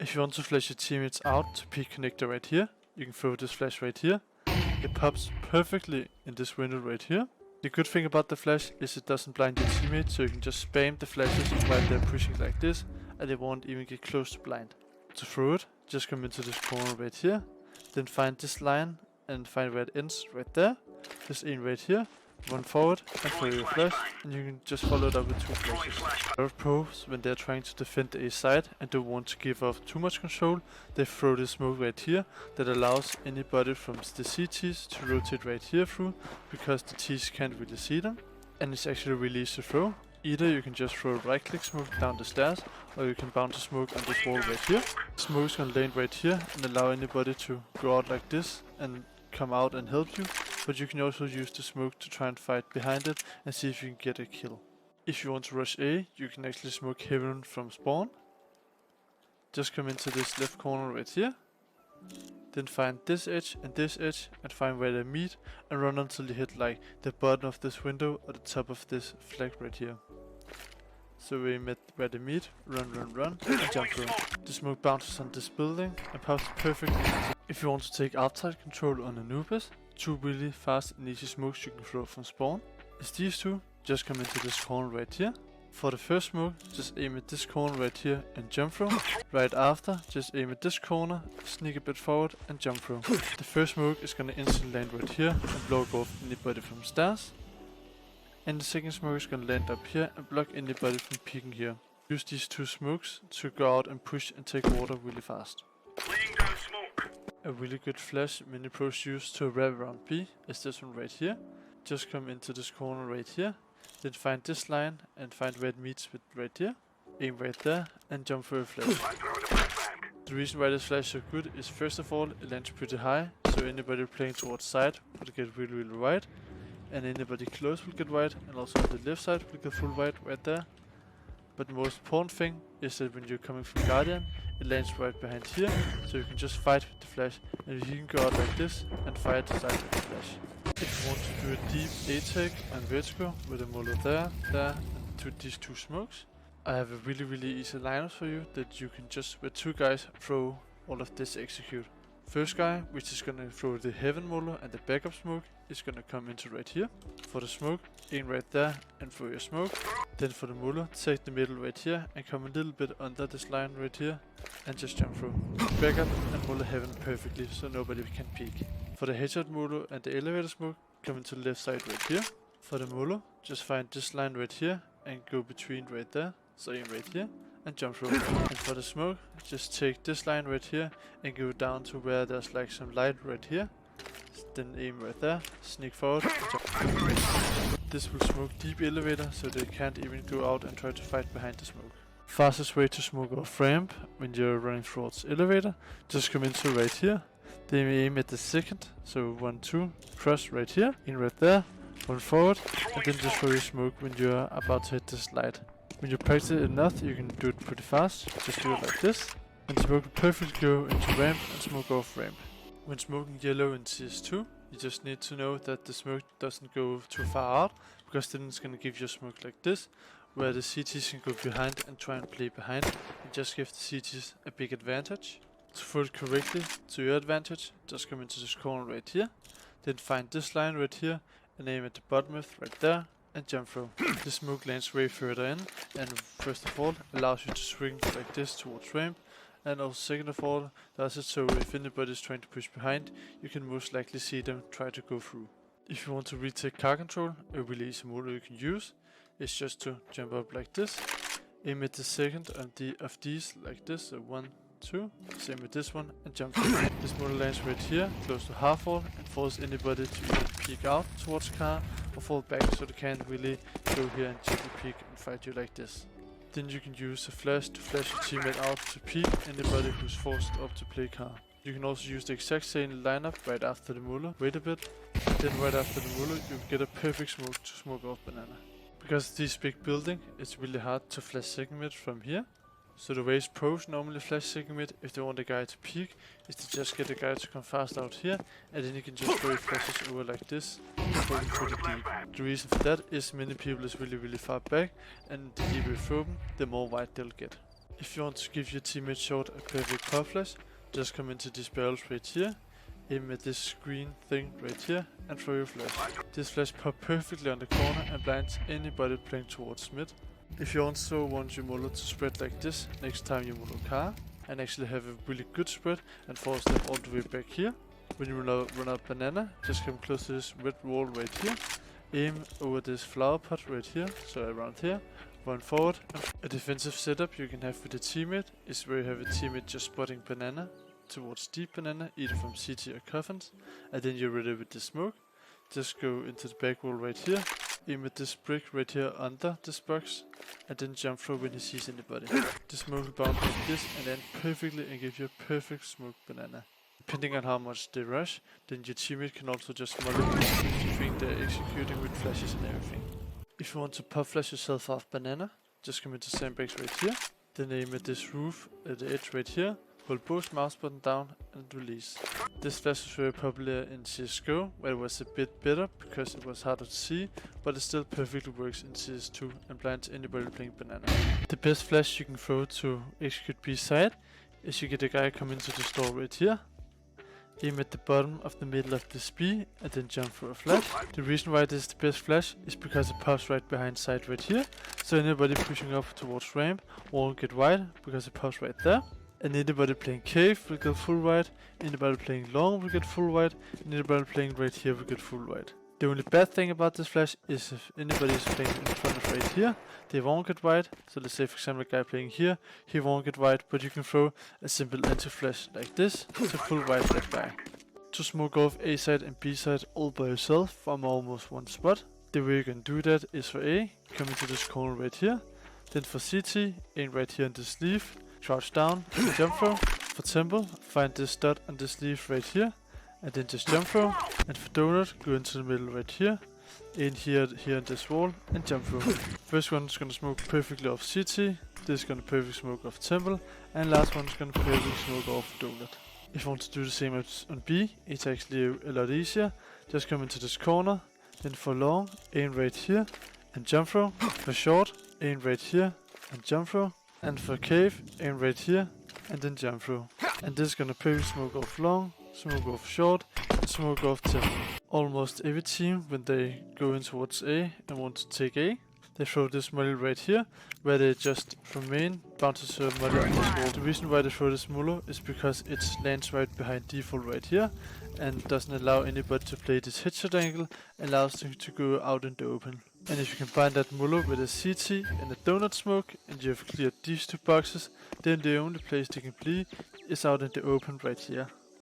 If you want to flash your teammates out to peek connector right here, you can throw this flash right here. It pops perfectly in this window right here. The good thing about the flash is it doesn't blind your teammates, so you can just spam the flashes while they're pushing like this, and they won't even get close to blind. To throw it, just come into this corner right here, then find this line and find where it ends right there. Just aim right here, run forward and throw your flash, and you can just follow it up with 2 flashes. A lot of pros, when they're trying to defend the A side and don't want to give off too much control, they throw this smoke right here that allows anybody from the CTs to rotate right here through, because the Ts can't really see them, and it's actually really easy to throw. Either you can just throw a right click smoke down the stairs, or you can bounce a smoke on this wall right here. The smoke is gonna land right here and allow anybody to go out like this and come out and help you, but you can also use the smoke to try and fight behind it and see if you can get a kill. If you want to rush A, you can actually smoke heaven from spawn. Just come into this left corner right here, then find this edge and find where they meet and run until you hit like the bottom of this window or the top of this flag right here. So we met where they meet, run and jump through. The smoke bounces on this building and pops perfectly. If you want to take outside control on Anubis, 2 really fast and easy smokes you can throw from spawn is these 2. Just come into this corner right here. For the first smoke, just aim at this corner right here and jump through. Right after, just aim at this corner, sneak a bit forward and jump through. The first smoke is gonna instantly land right here and block off anybody from stairs. And the second smoke is gonna land up here and block anybody from peeking here. Use these 2 smokes to go out and push and take water really fast. A really good flash many pros use to wrap around B is this one right here. Just come into this corner right here, then find this line and find where it meets with right here. Aim right there and jump for a flash. The reason why this flash is so good is, first of all, it lands pretty high, so anybody playing towards side will get really wide, and anybody close will get wide, and also on the left side will get full wide right there. But the most important thing is that when you're coming from Guardian, it lands right behind here, so you can just fight with the flash, and you can go out like this and fight side with the flash. If you want to do a deep A-tag on Vertigo with a molo there, and these 2 smokes, I have a really easy lineup for you that you can just, with 2 guys, throw all of this execute. First guy, which is gonna throw the heaven molo and the backup smoke, is gonna come into right here. For the smoke, aim right there and throw your smoke. Then for the molo, take the middle right here and come a little bit under this line right here and just jump through. Backup and molo heaven perfectly so nobody can peek. For the headshot molo and the elevator smoke, come into the left side right here. For the molo, just find this line right here and go between right there, so aim right here and jump through. And for the smoke, just take this line right here and go down to where there's like some light right here. Then aim right there, sneak forward and jump through. This will smoke deep elevator so they can't even go out and try to fight behind the smoke. Fastest way to smoke off ramp when you're running towards elevator, just come into right here. Then aim at the second, so 1, 2, cross right here, in right there, run forward, and then just throw your smoke when you're about to hit this light. When you practice it enough, you can do it pretty fast. Just do it like this, and smoke will perfectly go into ramp and smoke off ramp. When smoking yellow in CS2, you just need to know that the smoke doesn't go too far out, because then it's gonna give you a smoke like this, where the CTs can go behind and try and play behind, and just give the CTs a big advantage. To throw it correctly to your advantage, just come into this corner right here, then find this line right here, and aim at the bottom of right there, and jump through. The smoke lands way further in, and first of all allows you to swing like this towards ramp, and also second of all does it so if anybody is trying to push behind, you can most likely see them try to go through. If you want to retake car control, a really easy mode you can use is just to jump up like this, aim at the second of these like this, so 1, 2, same with this one, and jump through. This model lands right here, close to half wall, and forces anybody to either peek out towards car or fall back, so they can't really go here and check the peek and fight you like this. Then you can use a flash to flash your teammate out to peek anybody who's forced up to play car. You can also use the exact same lineup right after the Muller, wait a bit, and then right after the Muller you get a perfect smoke to smoke off banana. Because of this big building, it's really hard to flash second mid from here. So the ways pros normally flash second mid if they want the guy to peek is to just get the guy to come fast out here, and then you can just throw your flashes over like this and throw them pretty deep. The reason for that is many people is really far back, and the deeper you throw them, the more wide they'll get. If you want to give your teammate short a perfect pop flash, just come into these barrels right here, aim at this green thing right here, and throw your flash. This flash pop perfectly on the corner and blinds anybody playing towards mid. If you also want your Molo to spread like this next time you Molo car, and actually have a really good spread and force them all the way back here, when you run out banana, just come close to this red wall right here, aim over this flower pot right here, so around here, run forward. A defensive setup you can have with a teammate is where you have a teammate just spotting banana towards deep banana, either from CT or coffins, and then you're ready with the smoke. Just go into the back wall right here, aim at this brick right here under this box, and then jump through when he sees anybody. The smoke will bounce like this and end perfectly and give you a perfect smoke banana. Depending on how much they rush, then your teammate can also just molly if you think they're executing with flashes and everything. If you want to pop flash yourself off banana, just come into sandbags right here, then aim at this roof at the edge right here, hold both mouse button down and release. This flash was very popular in CSGO, where it was a bit better because it was harder to see, but it still perfectly works in CS2 and blinds anybody playing banana. The best flash you can throw to execute B side is you get a guy come into the store right here, aim at the bottom of the middle of this B and then jump for a flash. The reason why this is the best flash is because it pops right behind side right here, so anybody pushing up towards ramp won't get wide because it pops right there. And anybody playing cave will get full white, anybody playing long will get full white, and anybody playing right here will get full white. The only bad thing about this flash is if anybody is playing in front of right here, they won't get white. So let's say for example a guy playing here, he won't get white, but you can throw a simple anti-flash like this to full white that guy. To smoke off A side and B side all by yourself from almost one spot, the way you can do that is for A, come into this corner right here, then for CT, aim right here on the sleeve, crouch down and jump throw. For temple, find this dot on the sleeve right here, and then just jump throw. And for donut, go into the middle right here, in here on this wall, and jump through. First one is gonna smoke perfectly off CT, this is gonna perfect smoke off temple, and last one is gonna perfect smoke off donut. If you want to do the same on B, it's actually a lot easier. Just come into this corner, then for long, aim right here, and jump throw. For short, aim right here, and jump throw. And for cave, aim right here, and then jump through. And this is gonna perfect smoke off long, smoke off short, and smoke off temple. Almost every team, when they go in towards A and want to take A, they throw this molly right here, where they just from main bounces a molly on this wall. The reason why they throw this molo is because it lands right behind default right here, and doesn't allow anybody to play this headshot angle, allows them to go out in the open. And if you combine that molo with a CT and a donut smoke, and you have cleared these two boxes, then the only place they can play is out in the open right here.